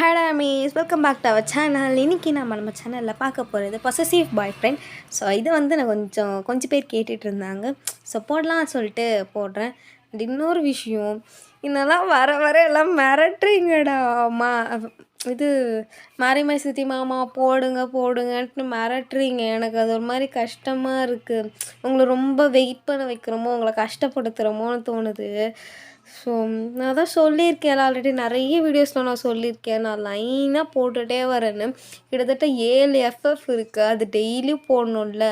Hello மீஸ் welcome back to our channel. இன்றைக்கி நம்ம சேனலில் பார்க்க போகிறது பொசசிவ் பாய் ஃப்ரெண்ட். ஸோ இது வந்து நான் கொஞ்சம் பேர் கேட்டுட்டு இருந்தாங்க. ஸோ போடலாம்னு சொல்லிட்டு போடுறேன். அண்ட் இன்னொரு விஷயம், இதெல்லாம் வர எல்லாம் மிரட்டுறீங்கடா. இது மாரிமை சித்தி மாமா போடுங்கன்ட்டு மிரட்டுறீங்க. எனக்கு அது ஒரு மாதிரி கஷ்டமாக இருக்குது. உங்களை ரொம்ப வெயிட் பண்ண வைக்கிறோமோ, உங்களை கஷ்டப்படுத்துகிறோமோன்னு தோணுது. ஸோ நான் தான் சொல்லியிருக்கேன், ஆல்ரெடி நிறைய வீடியோஸில் நான் சொல்லியிருக்கேன், நான் லைனாக போட்டுகிட்டே வரேன்னு. கிட்டத்தட்ட 7 எஃப்எஃப் இருக்குது, அது டெய்லியும் போடணும்ல.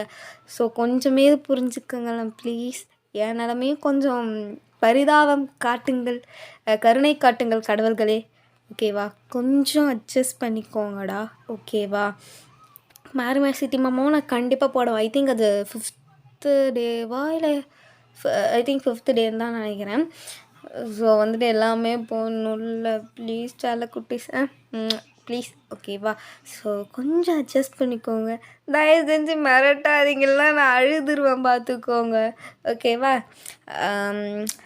ஸோ கொஞ்சமே புரிஞ்சுக்கங்களேன் ப்ளீஸ். என் நிலமையும் கொஞ்சம் பரிதாபம் காட்டுங்கள், கருணை காட்டுங்கள் கடவுள்களே. ஓகேவா? கொஞ்சம் அட்ஜஸ்ட் பண்ணிக்கோங்கடா. ஓகேவா? மாரிமை சித்தி மாமாவும் நான் கண்டிப்பாக போடுவேன். ஐ திங்க் அது 5th டேவா இல்லை ஐ திங்க் 5th டேன்னு தான் நினைக்கிறேன். ஸோ வந்துட்டு எல்லாமே போடணும்ல ப்ளீஸ் குட்டீஸ், ப்ளீஸ். ஓகேவா? ஸோ கொஞ்சம் அட்ஜஸ்ட் பண்ணிக்கோங்க. தயவு செஞ்சு மிரட்டாதீங்கலாம், நான் அழுதுருவேன் பார்த்துக்கோங்க. ஓகேவா?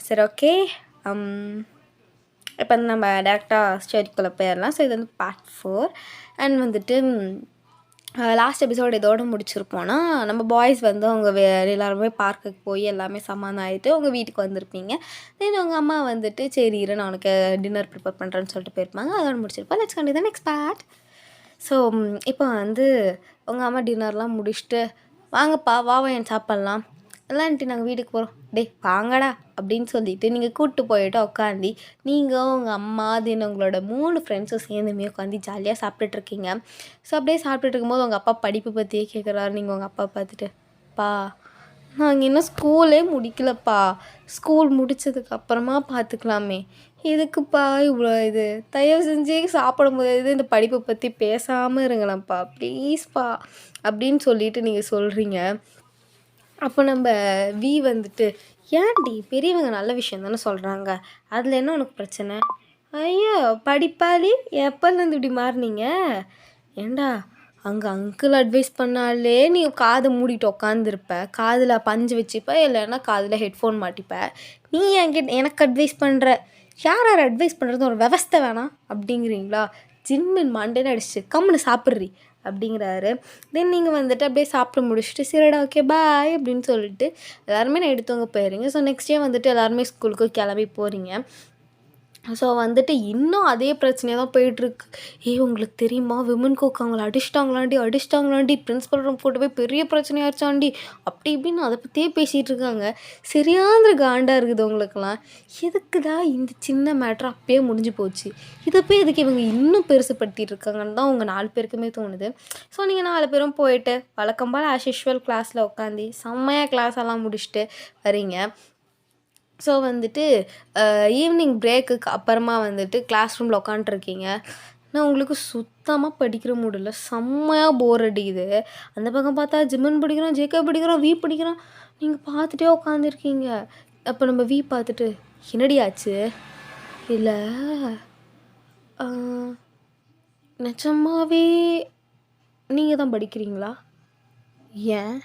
சரி, ஓகே. இப்போ வந்து நம்ம டேரெக்டாக ஸ்டோரிக்குள்ளே போயிடலாம். ஸோ இது வந்து பார்ட் 4. அண்ட் வந்துட்டு லாஸ்ட் எபிசோடு இதோடு முடிச்சிருப்போன்னா, நம்ம பாய்ஸ் வந்து அவங்க எல்லாருமே பார்க்குக்கு போய் எல்லாமே சமாதானம் ஆகிட்டு அவங்க வீட்டுக்கு வந்திருப்பீங்க. தென் அவங்க அம்மா வந்துட்டு சரி இரு நான் உனக்கு டின்னர் ப்ரிப்பேர் பண்ணுறேன்னு சொல்லிட்டு போயிருப்பாங்க. அதோட முடிச்சிருப்போம். Let's continue the next part. So இப்போ வந்து உங்கள் அம்மா டின்னர்லாம் முடிச்சுட்டு வாங்கப்பா வாவையன் சாப்பிட்லாம் எல்லான்ட்டு நாங்கள் வீட்டுக்கு போகிறோம், டே வாங்கடா அப்படின்னு சொல்லிவிட்டு நீங்கள் கூப்பிட்டு போயிட்டு உட்காந்து நீங்கள் உங்கள் அம்மா தென் உங்களோட 3 ஃப்ரெண்ட்ஸும் சேர்ந்துமே உட்காந்து ஜாலியாக சாப்பிட்டுட்ருக்கீங்க. ஸோ அப்படியே சாப்பிட்டுட்டு இருக்கும்போது உங்கள் அப்பா படிப்பு பற்றியே கேட்குறாரு. நீங்கள் உங்கள் அப்பா பார்த்துட்டு, பா நாங்கள் இன்னும் ஸ்கூலே முடிக்கலப்பா, ஸ்கூல் முடித்ததுக்கப்புறமா பார்த்துக்கலாமே, எதுக்குப்பா இவ்வளோ இது, தயவு செஞ்சு சாப்பிடும்போது இந்த படிப்பை பற்றி பேசாமல் இருங்களேன்ப்பா ப்ளீஸ்ப்பா அப்படின்னு சொல்லிட்டு நீங்கள் சொல்கிறீங்க. அப்போ நம்ம வந்துட்டு ஏன்டி பெரியவங்க நல்ல விஷயம் தானே சொல்கிறாங்க, அதில் என்ன உனக்கு பிரச்சனை? ஐயோ படிப்பாளி, எப்போலேருந்து இப்படி மாறினீங்க? ஏண்டா அங்கே அங்கிள் அட்வைஸ் பண்ணாலே நீ காதை மூடிட்டு உட்காந்துருப்ப, காதில் பஞ்சு வச்சுப்ப, இல்லைன்னா காதில் ஹெட்ஃபோன் மாட்டிப்ப. நீ என்கிட்ட எனக்கு அட்வைஸ் பண்ணுற, யார் அட்வைஸ் பண்ணுறது ஒரு விவஸ்தை வேணாம் அப்படிங்கிறீங்களா? ஜிம்மின் மண்டேன்னு அடிச்சு கம்முன்னு சாப்பிட்றி அப்படிங்கிறாரு. தென் நீங்கள் வந்துட்டு அப்படியே சாப்பிட்டு முடிச்சுட்டு சரிடா ஓகே பாய் அப்படின்னு சொல்லிட்டு எல்லாருமே நான் எடுத்தவங்க போயிடுறீங்க. ஸோ நெக்ஸ்ட் டே வந்துட்டு எல்லாருமே ஸ்கூலுக்கு கிளம்பி போகிறீங்க. ஸோ வந்துட்டு இன்னும் அதே பிரச்சனையாக தான் போயிட்டுருக்கு. உங்களுக்கு தெரியுமா விமன் கோக் அவங்கள அடிச்சிட்டாங்களாண்டி பிரின்ஸிபல் ரூம் கூட்டு போய் பெரிய பிரச்சனையாச்சாண்டி அப்படி இப்படின்னு அதை பற்றியே பேசிகிட்டு இருக்காங்க. சரியான காண்டாக இருக்குது உங்களுக்கெல்லாம். எதுக்குதா இந்த சின்ன மேட்ரு அப்பயே முடிஞ்சு போச்சு, இதை போய் எதுக்கு இவங்க இன்னும் பெருசுப்படுத்திட்டு இருக்காங்கன்னு தான் உங்கள் 4 பேருக்குமே தோணுது. ஸோ நீங்கள் 4 பேரும் போயிட்டு வழக்கம் போல் ஆஸ் யூஷுவல் கிளாஸில் உட்காந்து செம்மையாக கிளாஸ் எல்லாம் முடிச்சுட்டு வரீங்க. ஸோ வந்துட்டு ஈவினிங் பிரேக்குக்கு அப்புறமா வந்துட்டு கிளாஸ் ரூமில் உட்காண்ட்ருக்கீங்க. ஆனால் உங்களுக்கு சுத்தமாக படிக்கிற மூடில் செம்மையாக போர் அடிக்குது. அந்த பக்கம் பார்த்தா ஜிம்மன் படிக்கிறோம், ஜேக்கப் படிக்கிறோம், வி படிக்கிறோம், நீங்கள் பார்த்துட்டே உட்காந்துருக்கீங்க. அப்போ நம்ம வி பார்த்துட்டு என்னடி ஆச்சு, இல்லை நிஜமாவே நீங்கள் தான் படிக்கிறீங்களா? ஏன்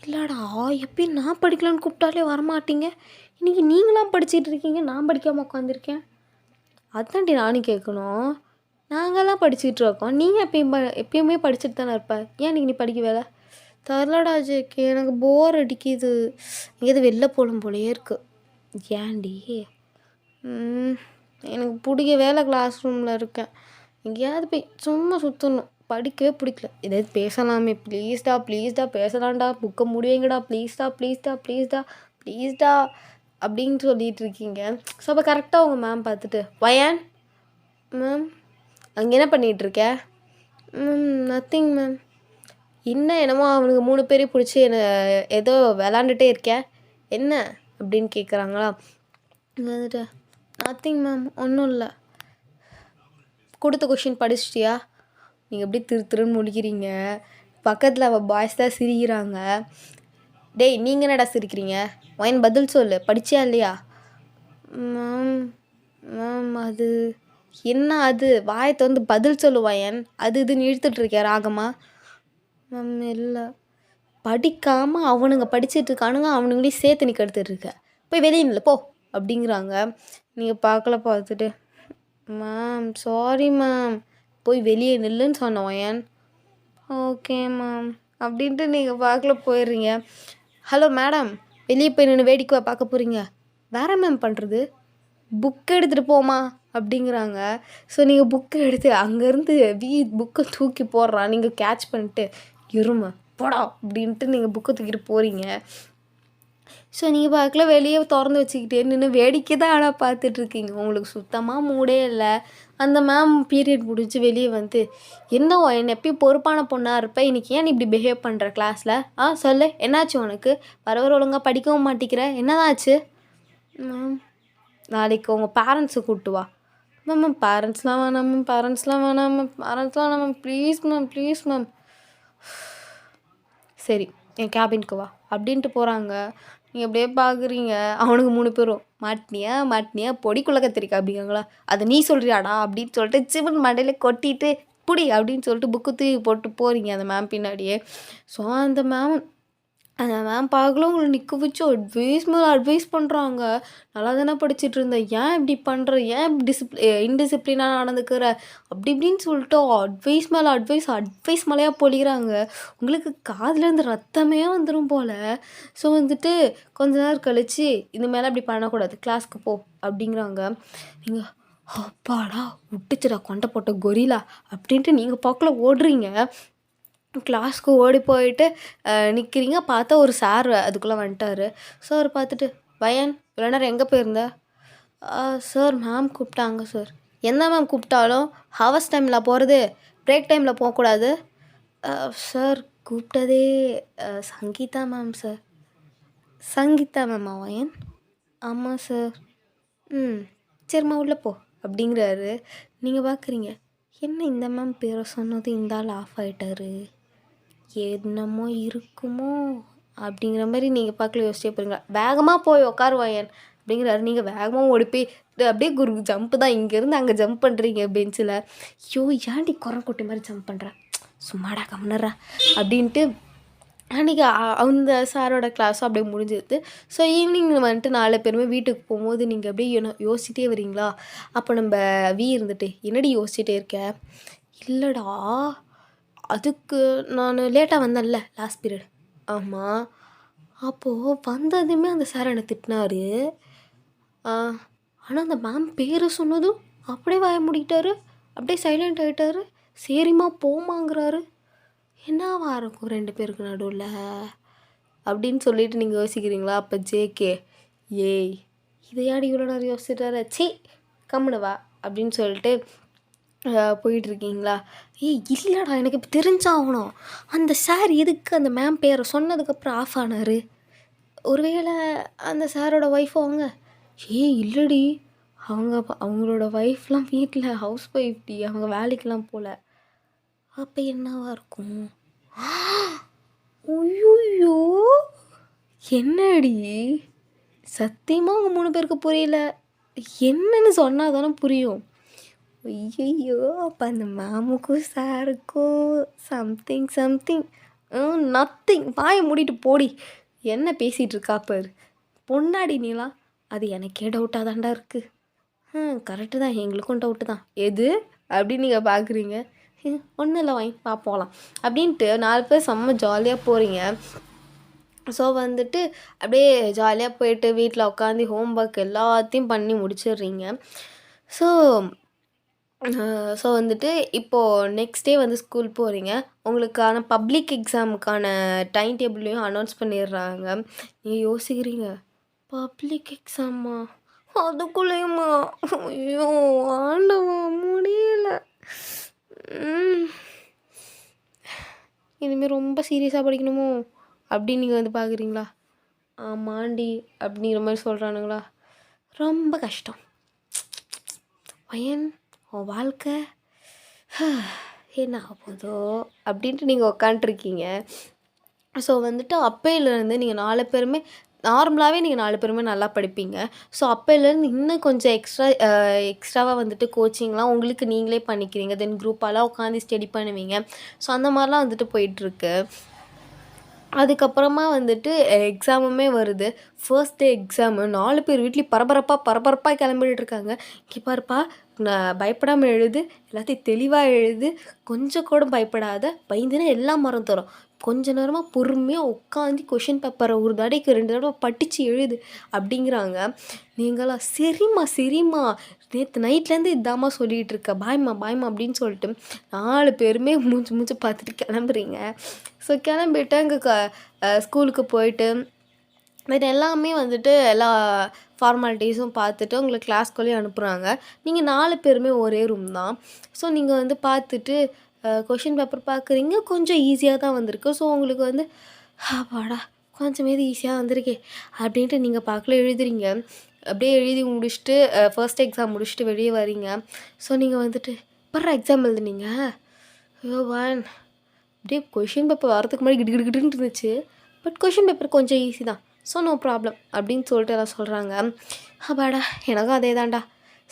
இல்லைடா எப்பயும் நான் படிக்கலான்னு கூப்பிட்டாலே வரமாட்டீங்க, இன்றைக்கி நீங்களாம் படிச்சுட்டு இருக்கீங்க, நான் படிக்காமல் உட்காந்துருக்கேன். அதான்டி நானும் கேட்கணும், நாங்கள்லாம் படிச்சுட்டு இருக்கோம், நீங்கள் எப்பயுமே படிச்சுட்டு தானே இருப்ப, ஏன் இன்றைக்கி நீ படிக்க வேலை? தரலடா ஜேக்கே, எனக்கு போர் அடிக்குது, எங்கேயாவது வெளில போகணும் போலையே இருக்குது. ஏன்டி? எனக்கு பிடிக்க வேலை கிளாஸ் ரூமில் இருக்கேன், எங்கேயாவது போய் சும்மா சுற்றணும், படிக்கவே பிடிக்கல. ஏதாவது பேசலாமே ப்ளீஸ்டா பேசலாம்டா, புக்கை முடிவீங்கடா ப்ளீஸ்டா அப்படின்னு சொல்லிட்டு இருக்கீங்க. ஸோ அப்போ கரெக்டாக உங்கள் மேம் பார்த்துட்டு வயன் மேம் அங்கே என்ன பண்ணிகிட்ருக்க? Nothing ma'am. என்னமோ அவனுக்கு 3 பேரையும் பிடிச்சி என்னை ஏதோ விளாண்டுட்டே இருக்கேன் என்ன அப்படின்னு கேட்குறாங்களா? வந்துட்டு நத்திங் மேம் ஒன்றும் இல்லை. கொடுத்த கொஷின் படிச்சிட்டியா? நீங்கள் எப்படி திருன்னு முடிக்கிறீங்க. பக்கத்தில் அவள் பாய்ஸ் தான் சிரிக்கிறாங்க. டேய் நீங்கள் என்னடா சிரிக்கிறீங்க, வயன் பதில் சொல்லு, படிச்சியா இல்லையா? மேம் அது என்ன, அது வாயத்தை வந்து பதில் சொல்லு வயன், அது இதுன்னு இழுத்துட்ருக்கேன் ராகமா. மேம் இல்லை, படிக்காமல் அவனுங்க படிச்சிட்ருக்கானுங்க, அவனுங்களையும் சேர்த்து நீ கெடுத்துட்ருக்க, போய் வெளியே இல்லை போ அப்படிங்கிறாங்க. நீங்கள் பார்த்துட்டு மேம் சாரி மேம், போய் வெளியே நில்லுன்னு சொன்னேன் ஒயன். ஓகே மேம் அப்படின்ட்டு நீங்கள் பார்க்கல போயிடுறீங்க. ஹலோ மேடம், வெளியே போய் நின்று வேடிக்கை பார்க்க போகிறீங்க, வேற மேம் பண்ணுறது, புக் எடுத்துகிட்டு போமா அப்படிங்கிறாங்க. ஸோ நீங்கள் புக்கை எடுத்து அங்கேருந்து புக்கை தூக்கி போடுறான், நீங்கள் கேட்ச் பண்ணிட்டு இருமை போடா அப்படின்ட்டு நீங்கள் புக்கை தூக்கிட்டு போகிறீங்க. ஸோ நீங்கள் பார்க்கல வெளியே திறந்து வச்சுக்கிட்டே நின்று வேடிக்கை தான் ஆனால் பார்த்துட்ருக்கீங்க. உங்களுக்கு சுத்தமாக மூடே இல்லை. அந்த மேம் பீரியட் முடிஞ்சு வெளியே வந்து, என்ன என்ன எப்பயும் பொறுப்பான பொண்ணாக இருப்பேன், இன்றைக்கி ஏன் இப்படி பிஹேவ் பண்ணுற கிளாஸில், சொல்லு என்னாச்சு உனக்கு, வர ஒழுங்காக படிக்கவும் மாட்டேங்கிற, என்னதாச்சு மேம், நாளைக்கு உங்கள் பேரண்ட்ஸை கூப்பிட்டு வா. மேம் பேரண்ட்ஸ்லாம் வேணாம் மேம், பேரண்ட்ஸ்லாம் வேணாம் மேம், பேரண்ட்ஸ்லாம் வேணாம் ma'am, please ma'am, please ma'am. சரி என் கேபினுக்கு வா அப்படின்ட்டு போகிறாங்க. நீங்கள் அப்படியே பார்க்குறீங்க. அவனுக்கு 3 பேரும் மாட்டினியா பொடிக்குள்ள கத்திரிக்கா அப்படிங்காங்களா, அதை நீ சொல்கிறியாடா அப்படின்னு சொல்லிட்டு சிவன் மண்டையில் கொட்டிட்டு புடி அப்படின்னு சொல்லிட்டு புக்கு தூக்கி போட்டு போகிறீங்க அந்த மேம் பின்னாடியே. ஸோ அந்த மேம் பார்க்கல உங்களை நிற்க வச்சு அட்வைஸ் மேலே அட்வைஸ் பண்ணுறாங்க. நல்லா தானே படிச்சுட்டு இருந்தேன், ஏன் இப்படி பண்ணுற, ஏன் இன்டிசிப்ளினாக நடந்துக்கிற அப்படி இப்படின்னு சொல்லிட்டு அட்வைஸ் மேலே அட்வைஸ் மலையாக பொழிகிறாங்க. உங்களுக்கு காதுலேருந்து ரத்தமே வந்துடும் போல். ஸோ வந்துட்டு கொஞ்ச நேரம் கழித்து இந்த மேலே அப்படி பண்ணக்கூடாது, கிளாஸ்க்கு போ அப்படிங்கிறாங்க. நீங்கள் அப்பாடா விட்டுச்சுடா கொண்டை போட்ட கொரிலா அப்படின்ட்டு நீங்கள் பக்கத்தில் ஓடுறீங்க. கிளாஸ்க்கு ஓடி போயிட்டு நிற்கிறீங்க. பார்த்தா ஒரு சார் அதுக்குள்ளே வந்துட்டார். சார் பார்த்துட்டு, வயன் இவ்வளோ நேரம் எங்கே போயிருந்த? சார் மேம் கூப்பிட்டாங்க சார். என்ன மேம் கூப்பிட்டாலும் ஹவர்ஸ் டைமில் போகிறது, பிரேக் டைமில் போகக்கூடாது. சார் கூப்பிட்டதே சங்கீதா மேம் சார். சங்கீதா மேம்மா வயன்? ஆமாம் சார். சரிம்மா உள்ளே போ அப்படிங்கிறாரு. நீங்கள் பார்க்குறீங்க, என்ன இந்த மேம் பேரை சொன்னது இந்த ஆள் ஆஃப் ஆகிட்டாரு, என்னமோ இருக்குமோ அப்படிங்கிற மாதிரி நீங்கள் பார்க்கல யோசிச்சே போகிறீங்களா. வேகமாக போய் உட்காருவாயன் அப்படிங்கிறாரு. நீங்கள் வேகமாக ஓடி போய் அப்படியே ஜம்ப்பு தான், இங்கேருந்து அங்கே ஜம்ப் பண்ணுறீங்க பெஞ்சில். ஐயோ ஏன்டி குரல் கொட்டி மாதிரி ஜம்ப் பண்ணுறேன், சும்மாடா கம்னரா அப்படின்ட்டு அன்றைக்கி அந்த சாரோட கிளாஸும் அப்படியே முடிஞ்சிருது. ஸோ ஈவினிங் வந்துட்டு 4 பேருமே வீட்டுக்கு போகும்போது நீங்கள் அப்படியே யோசிச்சிட்டே வரீங்களா. அப்போ நம்ம இருந்துட்டு, என்னடி யோசிச்சுட்டே இருக்க, இல்லைடா அதுக்கு நான் லேட்டாக வந்தேன்ல லாஸ்ட் பீரியட். ஆமாம், அப்போது வந்ததுமே அந்த சார் என்னை திட்டினாரு. ஆனால் அந்த மேம் பேரை சொன்னதும் அப்படியே வாய மூடிட்டாரு, அப்படியே சைலண்ட் ஆகிட்டாரு. சரிம்மா போமாங்கிறாரு. என்னவா இருக்கும் 2 பேருக்கு நடுவில் அப்படின்னு சொல்லிட்டு நீங்கள் யோசிக்கிறீங்களா. அப்போ ஜேகே, ஏய் இதையாடி இவ்வளோ நேரம் யோசிச்சுட்டார, சி கம்முனவா அப்படின்னு சொல்லிட்டு போயிட்டுருக்கீங்களா. இல்லைடா எனக்கு இப்போ தெரிஞ்சாகணும், அந்த சார் எதுக்கு அந்த மேம் பேரை சொன்னதுக்கப்புறம் ஆஃப் ஆனார், ஒருவேளை அந்த சாரோட ஒய்ஃப் அவங்க. இல்லடி அவங்களோட ஒய்ஃப்லாம் வீட்டில் ஹவுஸ் ஒய்ஃப்டி, அவங்க வேலைக்கெலாம் போகல. அப்போ என்னவா இருக்கும். ஐயோ என்னடி, சத்தியமாக அவங்க 3 பேருக்கு புரியல, என்னன்னு சொன்னால் தானே புரியும். ஐயோ அப்போ அந்த மேமுக்கும் சாருக்கும் சம்திங் நத்திங். வாயை மூடிட்டு போடி, என்ன பேசிகிட்டு இருக்கா பாரு, பொன்னாடி நீலா, அது எனக்கே டவுட்டாக தான்டா இருக்குது. கரெக்டு தான், எங்களுக்கும் டவுட்டு தான். எது அப்படின்னு நீங்கள் பார்க்குறீங்க. ஒன்றும் இல்லை வாங்கி பார்ப்போலாம் அப்படின்ட்டு 4 பேர் செம்ம ஜாலியாக போகிறீங்க. ஸோ வந்துட்டு அப்படியே ஜாலியாக போயிட்டு வீட்டில் உட்காந்து ஹோம் ஒர்க் எல்லாத்தையும் பண்ணி முடிச்சிடுறீங்க. ஸோ வந்துட்டு இப்போது நெக்ஸ்ட் டே வந்து ஸ்கூல் போகிறீங்க. உங்களுக்கான பப்ளிக் எக்ஸாமுக்கான டைம் டேபிளையும் அனௌன்ஸ் பண்ணிடுறாங்க. நீங்கள் யோசிக்கிறீங்க, பப்ளிக் எக்ஸாமா அதுக்குள்ளேயுமா, ஐயோ ஆண்டவா முடியல, இனிமேல் ரொம்ப சீரியஸாக படிக்கணுமோ அப்படின்னு நீங்கள் வந்து பார்க்குறீங்களா. ஆமாண்டி அப்படிங்கிற மாதிரி சொல்கிறானுங்களா, ரொம்ப கஷ்டம் பையன், உன் வாழ்க்கை என்ன ஆகுதோ அப்படின்ட்டு நீங்கள் உக்காண்ட்ருக்கீங்க. ஸோ வந்துட்டு அப்பையிலேருந்து நீங்கள் 4 பேருமே நார்மலாகவே நீங்கள் 4 பேருமே நல்லா படிப்பீங்க. ஸோ அப்பையிலேருந்து இன்னும் கொஞ்சம் எக்ஸ்ட்ராவாக வந்துட்டு கோச்சிங்லாம் உங்களுக்கு நீங்களே பண்ணிக்கிறீங்க. தென் குரூப்பாலாம் உட்காந்து ஸ்டடி பண்ணுவீங்க. ஸோ அந்த மாதிரிலாம் வந்துட்டு போயிட்டுருக்கு. அதுக்கப்புறமா வந்துட்டு எக்ஸாமுமே வருது. ஃபர்ஸ்ட் டே எக்ஸாமு 4 பேர் வீட்லேயும் பரபரப்பாக கிளம்பிட்டு இருக்காங்க. இங்கே பாருப்பா பயப்படாமல் எழுது, எல்லாத்தையும் தெளிவாக எழுது, கொஞ்சம் கூட பயப்படாத, பயந்துனா எல்லாம் மறந்துடும். கொஞ்ச நேரமாக பொறுமையாக உட்காந்து கொஷின் பேப்பரை ஒரு தடவைக்கு 2 தடவை படித்து எழுது அப்படிங்கிறாங்க. நீங்களா சரிம்மா சரிம்மா நேற்று நைட்லேருந்து இதாம்மா சொல்லிகிட்டு இருக்க, பாய்மா பாய்மா அப்படின்னு சொல்லிட்டு 4 பேருமே மூஞ்சி பார்த்துட்டு கிளம்புறீங்க. ஸோ கிளம்பிட்டு அங்கே ஸ்கூலுக்கு போயிட்டு பட் எல்லாமே வந்துட்டு எல்லா ஃபார்மாலிட்டிஸும் பார்த்துட்டு உங்களை கிளாஸ்க்குள்ளேயே அனுப்புகிறாங்க. நீங்கள் 4 பேருமே ஒரே ரூம் தான். ஸோ நீங்கள் வந்து பார்த்துட்டு கொஷின் பேப்பர் பார்க்குறீங்க, கொஞ்சம் ஈஸியாக தான் வந்திருக்கு. ஸோ உங்களுக்கு வந்து அப்பாடா கொஞ்சமாவது ஈஸியாக வந்திருக்கே அப்படின்ட்டு நீங்கள் பார்க்கல எழுதுறீங்க. அப்படியே எழுதி முடிச்சுட்டு ஃபர்ஸ்ட் எக்ஸாம் முடிச்சுட்டு வெளியே வரீங்க. ஸோ நீங்கள் வந்துட்டு எப்பட்றா எக்ஸாம் எழுதுனீங்க? ஐயோ அப்படியே கொஷின் பேப்பர் வரதுக்கு முன்னாடி கிடுகிடுன்னு இருந்துச்சு. பட் கொஷின் பேப்பர் கொஞ்சம் ஈஸி தான். ஸோ நோ ப்ராப்ளம் அப்படின்னு சொல்லிட்டு எல்லாம் சொல்கிறாங்க. அப்பாடா எனக்கும் அதே தான்டா,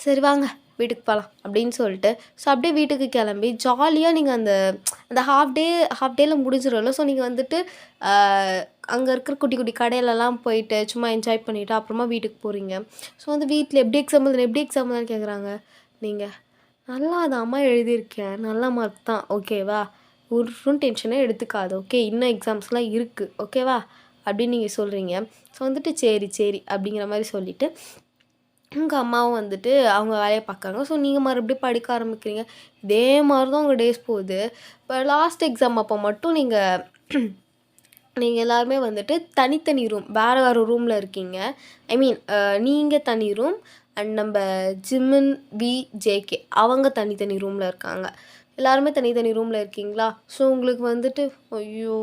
சரி வாங்க வீட்டுக்கு போகலாம் அப்படின்னு சொல்லிட்டு ஸோ அப்படியே வீட்டுக்கு கிளம்பி ஜாலியாக நீங்கள் அந்த ஹாஃப் டேயில் முடிஞ்சிடும்ல. ஸோ நீங்கள் வந்துட்டு அங்கே இருக்கிற குட்டி குட்டி கடையிலலாம் போயிட்டு சும்மா என்ஜாய் பண்ணிவிட்டு அப்புறமா வீட்டுக்கு போகிறீங்க. ஸோ வந்து வீட்டில் எப்படி எக்ஸாம் தான் கேட்குறாங்க. நீங்கள் நல்லா அதாம்மா எழுதியிருக்கேன், நல்ல மார்க் தான், ஓகேவா, ஒரு டென்ஷனே எடுத்துக்காது, ஓகே இன்னும் எக்ஸாம்ஸ்லாம் இருக்குது, ஓகேவா அப்படின்னு நீங்கள் சொல்கிறீங்க. ஸோ வந்துட்டு சரி அப்படிங்கிற மாதிரி சொல்லிவிட்டு உங்கள் அம்மாவும் வந்துட்டு அவங்க வேலையை பார்க்குறாங்க. ஸோ நீங்கள் மறுபடியும் படிக்க ஆரம்பிக்கிறீங்க. இதே மாதிரி தான் உங்கள் டேஸ் போகுது. இப்போ லாஸ்ட் எக்ஸாம் அப்போ மட்டும் நீங்கள் எல்லாருமே வந்துட்டு தனித்தனி ரூம், வேறு ரூமில் இருக்கீங்க. ஐ மீன் நீங்கள் தனி ரூம் அண்ட் நம்ம ஜிமின் ஜேகே அவங்க தனித்தனி ரூமில் இருக்காங்க. எல்லாருமே தனித்தனி ரூமில் இருக்கீங்களா? ஸோ உங்களுக்கு வந்துட்டு ஐயோ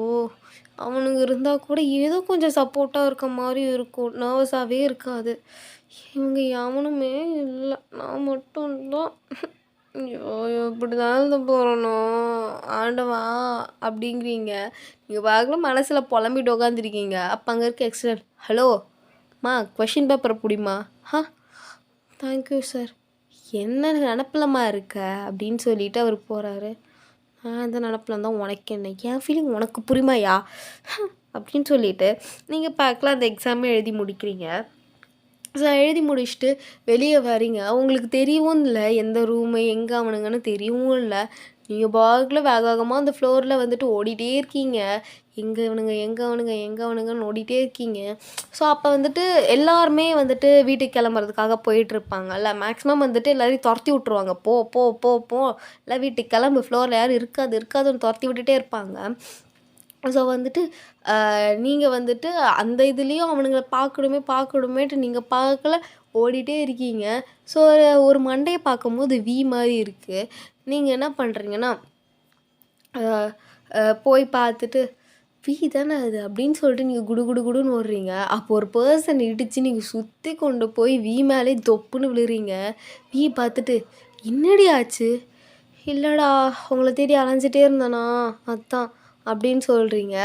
அவனுங்க இருந்தால் கூட ஏதோ கொஞ்சம் சப்போர்ட்டாக இருக்க மாதிரி இருக்கும், நர்வஸாகவே இருக்காது. இவங்க எவனுமே இல்லை, நான் மட்டும்தான். ஐயோ இப்படி தான் எழுத போகிறனோ ஆண்டவா அப்படிங்கிறீங்க. நீங்கள் பார்க்கல மனசில் புலம்பிட்டு உட்காந்துருக்கீங்க. அப்போ அங்கே இருக்க எக்ஸ்டர்னல், ஹலோம்மா கொஷின் பேப்பரை பிடிமா. Thank you sir. என்ன நினப்பிலமா இருக்க அப்படின்னு சொல்லிட்டு அவர் போகிறாரு. அந்த நினப்பில் தான் உனக்கு என்ன, என் ஃபீலிங் உனக்கு புரியுமாயா அப்படின்னு சொல்லிட்டு நீங்கள் பார்க்கலாம் அந்த எக்ஸாமே எழுதி முடிக்கிறீங்க. ஸோ எழுதி முடிச்சுட்டு வெளியே வரீங்க. உங்களுக்கு தெரியவும் இல்லை எந்த ரூமு எங்கே அவனுங்கன்னு தெரியவும் இல்லை. நீங்கள் பாக்கில் வேகமாக அந்த ஃப்ளோரில் வந்துட்டு ஓடிட்டே இருக்கீங்க. எங்கே அவனுங்கன்னு ஓடிட்டே இருக்கீங்க. ஸோ அப்போ வந்துட்டு எல்லாருமே வந்துட்டு வீட்டுக்கு கிளம்புறதுக்காக போயிட்டுருப்பாங்கல்ல. மேக்ஸிமம் வந்துட்டு எல்லோரையும் துரத்தி விட்ருவாங்க. போ போ போ போ எல்லாம் வீட்டுக்கு கிளம்பு, ஃப்ளோரில் யாரும் இருக்காதுன்னு துரத்தி விட்டுட்டே இருப்பாங்க. ஸோ வந்துட்டு நீங்கள் வந்துட்டு அந்த இதுலேயும் அவனுங்களை பார்க்கணுமேட்டு நீங்கள் பார்க்கல, ஓடிட்டே இருக்கீங்க. ஸோ ஒரு மண்டையை பார்க்கும்போது வி மாதிரி இருக்குது. நீங்கள் என்ன பண்ணுறீங்கன்னா போய் பார்த்துட்டு வி தானே அது அப்படின்னு சொல்லிட்டு நீங்கள் குடுன்னு ஓடுறீங்க. அப்போ ஒரு பர்சன் இடித்து நீங்கள் சுற்றி கொண்டு போய் வி மேலே தொப்புன்னு விழுறீங்க. வி பார்த்துட்டு என்னடி ஆச்சு? இல்லைடா உங்களை தேடி அலைஞ்சிட்டே இருந்தானா அதான் அப்படின்னு சொல்கிறீங்க.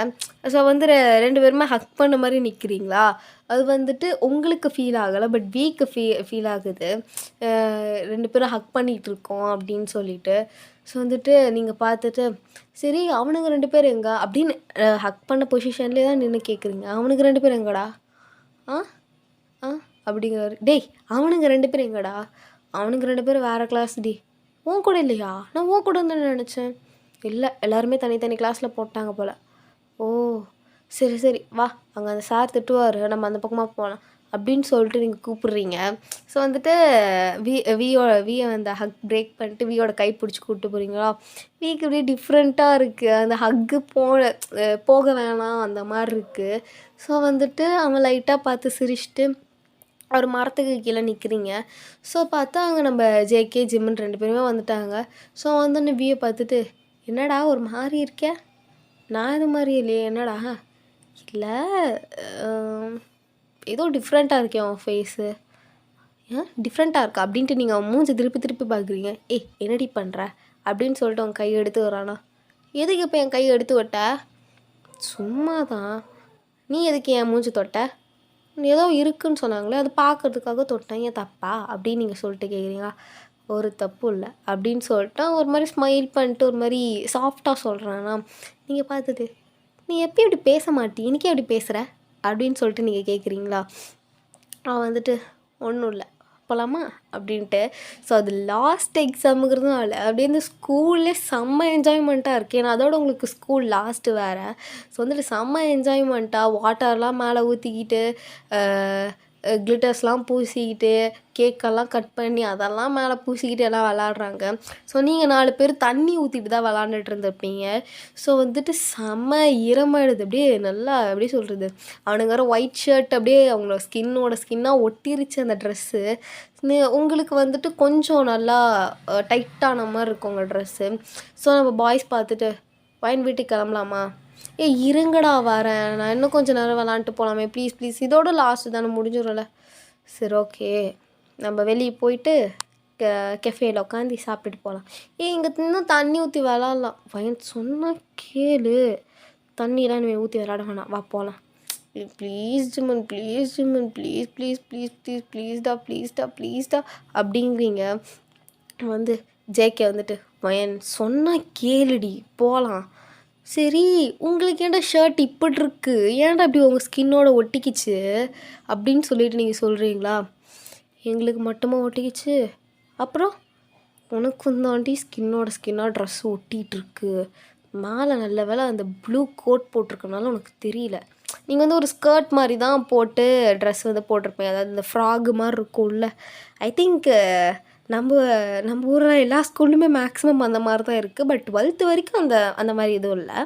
ஸோ வந்து 2 பேருமே ஹக் பண்ண மாதிரி நிற்கிறீங்களா? அது வந்துட்டு உங்களுக்கு ஃபீல் ஆகலை, பட் வீக்கு ஃபீல் ஆகுது. 2 பேரும் ஹக் பண்ணிகிட்ருக்கோம் அப்படின்னு சொல்லிட்டு. ஸோ வந்துட்டு நீங்கள் பார்த்துட்டு சரி அவனுங்க 2 பேர் எங்கே அப்படின்னு ஹக் பண்ண பொசிஷன்லேயே தான் நின்று கேட்குறீங்க. அவனுக்கு 2 பேர் எங்கடா? அப்படிங்கிறாரு. டேய் அவனுங்க 2 பேர் எங்கடா? அவனுக்கு 2 பேர் வேறு கிளாஸ் டி. உன் கூட இல்லையா? நான் உன் கூட தான் நினச்சேன். இல்லை எல்லாருமே தனித்தனி கிளாஸில் போட்டாங்க போல். ஓ சரி வா, அங்கே அந்த சார் திட்டுவார், நம்ம அந்த பக்கமாக போகலாம் அப்படின்னு சொல்லிட்டு நீங்கள் கூப்பிட்றீங்க. ஸோ வந்துட்டு வியை அந்த ஹக் பிரேக் பண்ணிட்டு வியோட கை பிடிச்சி கூப்பிட்டு போகிறீங்களா? வீக்கு அப்படியே டிஃப்ரெண்ட்டாக இருக்குது. அந்த ஹக்கு போக வேணாம் அந்த மாதிரி இருக்குது. ஸோ வந்துட்டு அவன் லைட்டாக பார்த்து சிரிச்சிட்டு ஒரு மரத்துக்கு கீழே நிற்கிறீங்க. ஸோ பார்த்தா அங்கே நம்ம ஜேகே ஜிம்முன்னு 2 பேருமே வந்துட்டாங்க. ஸோ வந்து வியை பார்த்துட்டு என்னடா ஒரு மாதிரி இருக்க? நான் இது மாதிரி இல்லையே, என்னடா? இல்லை ஏதோ டிஃப்ரெண்ட்டாக இருக்கேன் உன் ஃபேஸு. டிஃப்ரெண்ட்டாக இருக்கா அப்படின்ட்டு நீங்கள் அவன் மூஞ்சி திருப்பி பார்க்குறீங்க. என்னடி பண்ணுற அப்படின்னு சொல்லிட்டு அவன் கையை எடுத்து வரானா? எதுக்கு இப்போ என் கையை எடுத்து விட்ட? சும்மா தான். நீ எதுக்கு என் மூஞ்சி தொட்ட? ஏதோ இருக்குன்னு சொன்னாங்களே, அது பார்க்கறதுக்காக தொட்டேன், ஏன் தப்பா அப்படின்னு நீங்கள் சொல்லிட்டு கேட்குறீங்களா? ஒரு தப்பு இல்லை அப்படின்னு சொல்லிட்டு ஒரு மாதிரி ஸ்மைல் பண்ணிட்டு ஒரு மாதிரி சாஃப்டாக சொல்கிறானா? நீங்கள் பார்த்துட்டு நீ எப்பயும் இப்படி பேச மாட்டீ, இன்றைக்கே எப்படி பேசுகிற அப்படின்னு சொல்லிட்டு நீங்கள் கேட்குறீங்களா? அவன் வந்துட்டு ஒன்றும் இல்லை போகலாமா அப்படின்ட்டு. ஸோ அது லாஸ்ட் எக்ஸாமுங்கிறதுனால அப்படியே இந்த ஸ்கூல்லே செம்ம என்ஜாய்மெண்ட்டாக இருக்குது. ஏன்னா அதோட உங்களுக்கு ஸ்கூல் லாஸ்ட்டு வேறு. ஸோ வந்துட்டு செம்ம என்ஜாய்மெண்ட்டாக வாட்டர்லாம் மேலே ஊற்றிக்கிட்டு கிளிட்டர்ஸ்லாம் பூசிக்கிட்டு கேக்கெல்லாம் கட் பண்ணி அதெல்லாம் மேலே பூசிக்கிட்டு எல்லாம் விளாட்றாங்க. ஸோ நீங்கள் 4 பேர் தண்ணி ஊற்றிட்டு தான் விளாண்டுட்டு இருந்திருப்பீங்க. ஸோ வந்துட்டு செம்ம ஈரமாயிடுது. அப்படியே நல்லா எப்படி சொல்கிறது, அவனுங்க வேறு ஒயிட் ஷர்ட் அப்படியே அவங்களோட ஸ்கின்னாக ஒட்டிருச்சு அந்த ட்ரெஸ்ஸு. உங்களுக்கு வந்துட்டு கொஞ்சம் நல்லா டைட்டான மாதிரி இருக்கும் உங்கள் ட்ரெஸ்ஸு. ஸோ நம்ம பாய்ஸ் பார்த்துட்டு பையன் வீட்டுக்கு கிளம்பலாமா, இருங்கடா வரேன், நான் இன்னும் கொஞ்சம் நேரம் விளாண்டுட்டு போகலாமே ப்ளீஸ் ப்ளீஸ், இதோட லாஸ்ட்டு தானே முடிஞ்சிடும்ல. சரி ஓகே நம்ம வெளியே போயிட்டு கெஃபேயில் உட்காந்து சாப்பிட்டுட்டு போகலாம். இங்கே இன்னும் தண்ணி ஊற்றி விளாட்லாம். பையன் சொன்னால் கேளு, தண்ணியெலாம் இனிமேல் ஊற்றி விளாட வேணாம், வா போகலாம். ப்ளீஸ் ஜிமன் ப்ளீஸ் ஜிமன் ப்ளீஸ் ப்ளீஸ் ப்ளீஸ் ப்ளீஸ் ப்ளீஸ்டா ப்ளீஸ்டா ப்ளீஸ்டா அப்படிங்கிறீங்க. வந்து ஜேகே வந்துட்டு பையன் சொன்னால் கேளுடி போகலாம். சரி உங்களுக்கு ஏன்டா ஷர்ட் இப்படி இருக்கு, ஏன்டா அப்படி உங்கள் ஸ்கின்னோட ஒட்டிக்கிச்சு அப்படின்னு சொல்லிட்டு நீங்கள் சொல்கிறீங்களா? எங்களுக்கு மட்டுமா ஒட்டிக்கிச்சு, அப்புறம் உனக்கும் தாண்டி ஸ்கின்னாக ட்ரெஸ் ஒட்டிகிட்ருக்கு. மேலே நல்ல வேளை அந்த ப்ளூ கோட் போட்டிருக்கனால உனக்கு தெரியல. நீங்கள் வந்து ஒரு ஸ்கர்ட் மாதிரி தான் போட்டு ட்ரெஸ் வந்து போட்டிருப்பீங்க, அதாவது இந்த ஃப்ராகு மாதிரி இருக்கும்ல. ஐ திங்க் நம்ம ஊரில் எல்லா ஸ்கூல்லுமே மேக்ஸிமம் அந்த மாதிரி தான் இருக்குது. பட் 12th வரைக்கும் அந்த மாதிரி எதுவும் இல்லை.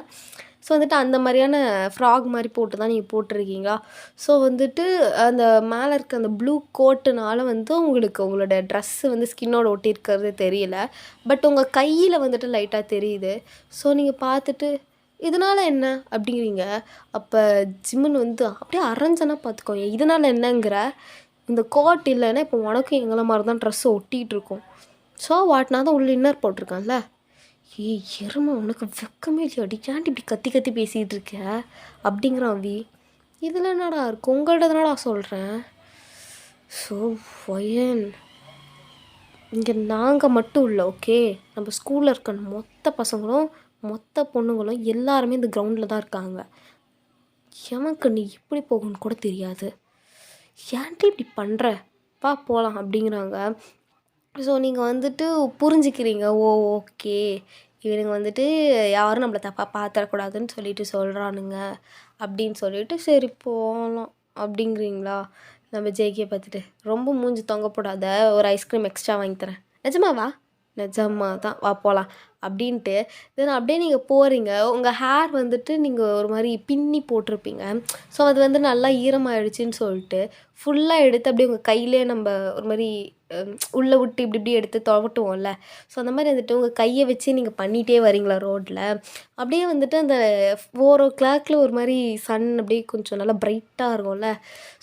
ஸோ வந்துட்டு அந்த மாதிரியான ஃப்ராக் மாதிரி போட்டு தான் நீங்கள் போட்டிருக்கீங்களா? ஸோ வந்துட்டு அந்த மேலே இருக்க அந்த ப்ளூ கோட்டுனால வந்து உங்களுக்கு உங்களோட ட்ரெஸ்ஸு வந்து ஸ்கின்னோட ஒட்டியிருக்கிறது தெரியல. பட் உங்கள் கையில் வந்துட்டு லைட்டாக தெரியுது. ஸோ நீங்கள் பார்த்துட்டு இதனால் என்ன அப்படிங்கிறீங்க. அப்போ ஜிம்முன்னு வந்து அப்படியே அரைஞ்சனா பார்த்துக்கோங்க. இதனால் என்னங்கிற, இந்த கோட் இல்லைன்னா இப்போ உனக்கும் எங்களை மாதிரி தான் ட்ரெஸ்ஸு ஒட்டிகிட்டு இருக்கும். ஸோ வாட்னா தான் உள்ள இன்னர் போட்டிருக்கான்ல. எருமை உனக்கு வெக்கமே இல்லையாடி, ஏன்டி இப்படி கத்தி கத்தி பேசிகிட்டு இருக்க அப்படிங்கிறான் அவி. இதில் என்னடா இருக்கும், உங்கள்கிட்ட தானடா சொல்கிறேன். ஸோ ஒயன் இங்கே நாங்கள் மட்டும் இல்லை, ஓகே, நம்ம ஸ்கூலில் இருக்க மொத்த பசங்களும் மொத்த பொண்ணுங்களும் எல்லாருமே இந்த கிரவுண்டில் தான் இருக்காங்க. எவனுக்கு நீ இப்படி போகணும்னு கூட தெரியாது, ஏன்டி இப்படி பண்ணுற, வா போகலாம் அப்படிங்கிறாங்க. ஸோ நீங்கள் வந்துட்டு புரிஞ்சுக்கிறீங்க, ஓ ஓகே இவனுங்க வந்துட்டு யாரும் நம்மளை தப்பாக பார்த்துடக்கூடாதுன்னு சொல்லிட்டு சொல்கிறானுங்க அப்படின்னு சொல்லிட்டு சரி போகலாம் அப்படிங்கிறீங்களா? நம்ம ஜேகே பார்த்துட்டு ரொம்ப மூஞ்சி தொங்க போடாத, ஒரு ஐஸ்கிரீம் எக்ஸ்ட்ரா வாங்கி தரேன். நிஜமாவா? நிஜமா தான், வா போகலாம் அப்படின்ட்டு தென் அப்படியே நீங்கள் போகிறீங்க. உங்கள் ஹேர் வந்துட்டு நீங்கள் ஒரு மாதிரி பின்னி போட்டிருப்பீங்க. ஸோ அது வந்து நல்லா ஈரமாகிடுச்சின்னு சொல்லிட்டு ஃபுல்லாக எடுத்து அப்படியே உங்கள் கையிலே நம்ம ஒரு மாதிரி உள்ளே விட்டு இப்படி இப்படி எடுத்து துவட்டுவோம்ல. ஸோ அந்த மாதிரி வந்துட்டு உங்கள் கையை வச்சு நீங்கள் பண்ணிகிட்டே வரீங்களா ரோட்டில். அப்படியே வந்துட்டு அந்த 4 o'clock ஒரு மாதிரி சன் அப்படியே கொஞ்சம் நல்லா பிரைட்டாக இருக்கும்ல.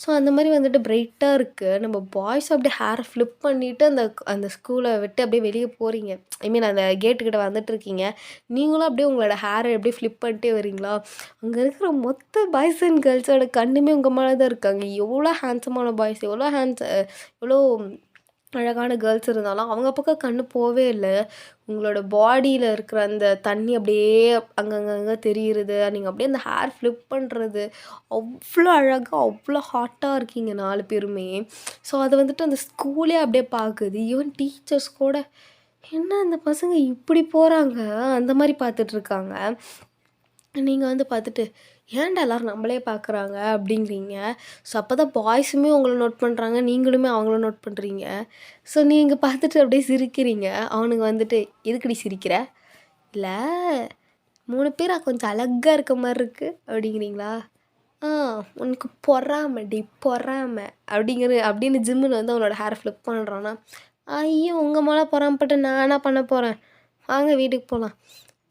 ஸோ அந்த மாதிரி வந்துட்டு பிரைட்டாக இருக்குது. நம்ம பாய்ஸ் அப்படியே ஹேரை ஃப்ளிப் பண்ணிவிட்டு அந்த ஸ்கூலை விட்டு அப்படியே வெளியே போகிறீங்க. ஐ மீன் அந்த கேட்டுக்கிட்ட வந்துட்டுருக்கீங்க. நீங்களும் அப்படியே உங்களோட ஹேரை அப்படியே ஃப்ளிப் பண்ணிட்டே வரீங்களா? அங்கே இருக்கிற மொத்த பாய்ஸ் அண்ட் கேர்ள்ஸோட கண்ணுமே உங்கள் மேலே தான் இருக்காங்க. எவ்வளோ ஹேண்ட்ஸமான பாய்ஸ், எவ்வளோ அழகான கேர்ள்ஸ் இருந்தாலும் அவங்க பக்கம் கண்ணு போவே இல்லை. உங்களோட பாடியில் இருக்கிற அந்த தண்ணி அப்படியே அங்கங்கே தெரியுறது, நீங்கள் அப்படியே அந்த ஹேர் ஃப்ளிப் பண்ணுறது அவ்வளோ அழகாக அவ்வளோ ஹாட்டாக இருக்கீங்க 4 பேருமே. ஸோ அதை வந்துட்டு அந்த ஸ்கூலே அப்படியே பார்க்குது. ஈவன் டீச்சர்ஸ் கூட என்ன அந்த பசங்க இப்படி போகிறாங்க அந்த மாதிரி பார்த்துட்ருக்காங்க. நீங்கள் வந்து பார்த்துட்டு ஏன்டா எல்லோரும் நம்மளே பார்க்குறாங்க அப்படிங்கிறீங்க. ஸோ அப்போ தான் பாய்ஸுமே உங்களை நோட் பண்ணுறாங்க, நீங்களுமே அவங்கள நோட் பண்ணுறீங்க. ஸோ நீங்கள் பார்த்துட்டு அப்படியே சிரிக்கிறீங்க. அவனுங்க வந்துட்டு எதுக்குடி சிரிக்கிற, இல்லை 3 பேர் கொஞ்சம் அழகாக இருக்க மாதிரி இருக்குது அப்படிங்கிறீங்களா? உனக்கு பொறாமடி பொறாமை அப்படின்னு ஜிம்முன்னு வந்து அவனோட ஹேரை ஃப்ளிப் பண்ணுறான்னா, ஐயோ உங்கள் மேலே பொறாமப்பட்டு நான் என்ன பண்ண போகிறேன், வாங்க வீட்டுக்கு போகலாம்.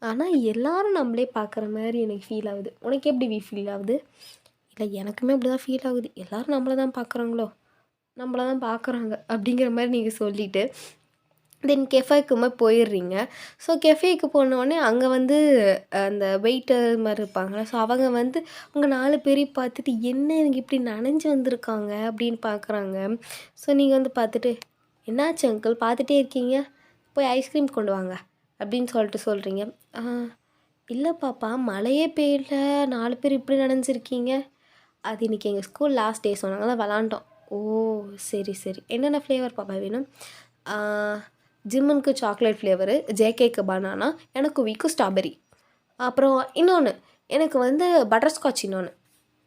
ஆனால் எல்லோரும் நம்மளே பார்க்குற மாதிரி எனக்கு ஃபீல் ஆகுது. உனக்கு எப்படி ஃபீல் ஆகுது? இல்லை எனக்குமே அப்படி தான் ஃபீல் ஆகுது. எல்லோரும் நம்மளை தான் பார்க்குறாங்களோ, நம்மளை தான் பார்க்குறாங்க அப்படிங்கிற மாதிரி நீங்கள் சொல்லிவிட்டு தென் கெஃபேக்குமே போயிடுறீங்க. ஸோ கெஃபேக்கு போனோடனே அங்கே வந்து அந்த வெயிட்டர் மாதிரி இருப்பாங்க. ஸோ அவங்க வந்து உங்கள் 4 பேரையும் பார்த்துட்டு என்ன எனக்கு இப்படி நனைஞ்சு வந்திருக்காங்க அப்படின்னு பார்க்குறாங்க. ஸோ நீங்கள் வந்து பார்த்துட்டு என்னாச்சு அங்கிள் பார்த்துட்டே இருக்கீங்க, போய் ஐஸ்கிரீம் கொண்டு வாங்க அப்படின்னு சொல்கிறீங்க. இல்லை பாப்பா மழையே பெய்யல, 4 பேர் இப்படி நனைஞ்சிருக்கீங்க. அது இன்றைக்கி எங்கள் ஸ்கூல் லாஸ்ட் டே சொன்னாங்க, தான் விளாண்டோம் ஓ! சரி, சரி. என்னென்ன ஃப்ளேவர் பாப்பா வேணும்? ஆ ஜிம்மனுக்கு சாக்லேட் ஃப்ளேவரு, ஜேகேக்கு பனானா, எனக்கு குவிக்கு ஸ்ட்ராபெர்ரி. அப்புறம் இன்னொன்னு, எனக்கு வந்து பட்டர்ஸ்காட்ச் இன்னொன்னு.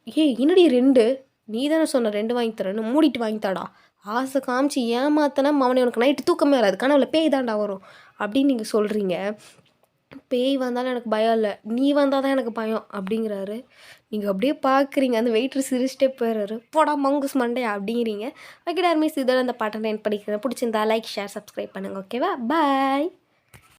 ஏய் என்னடி 2? நீ தானே சொன்ன 2 வாங்கி தரேன்னு. மூடிட்டு வாங்கி தாடா. ஆசை காமிச்சு ஏமாத்துனா மவனே உனக்கு நைட்டு தூக்கமே வராது. கனவுல பேய் தான்டா வரும். அப்படின்னு நீங்க சொல்றீங்க. பேய் வந்தாலும் எனக்கு பயம் இல்ல. நீ வந்தா தான் எனக்கு பயம் அப்படிங்கிறாரு. நீங்க அப்படியே பார்க்குறீங்க. அந்த வெயிட்டர் சிரிச்சுட்டே போயிறாரு. போடா மங்கூஸ் மண்டையா அப்படிங்கிறீங்க. ஓகே டார்லிங்ஸ் இதோட அந்த பாட்ட நான் எண்ட் பண்ணிக்கிறேன். பிடிச்சிருந்தா லைக், ஷேர், சப்ஸ்கிரைப் பண்ணுங்க. ஓகேவா? பாய்.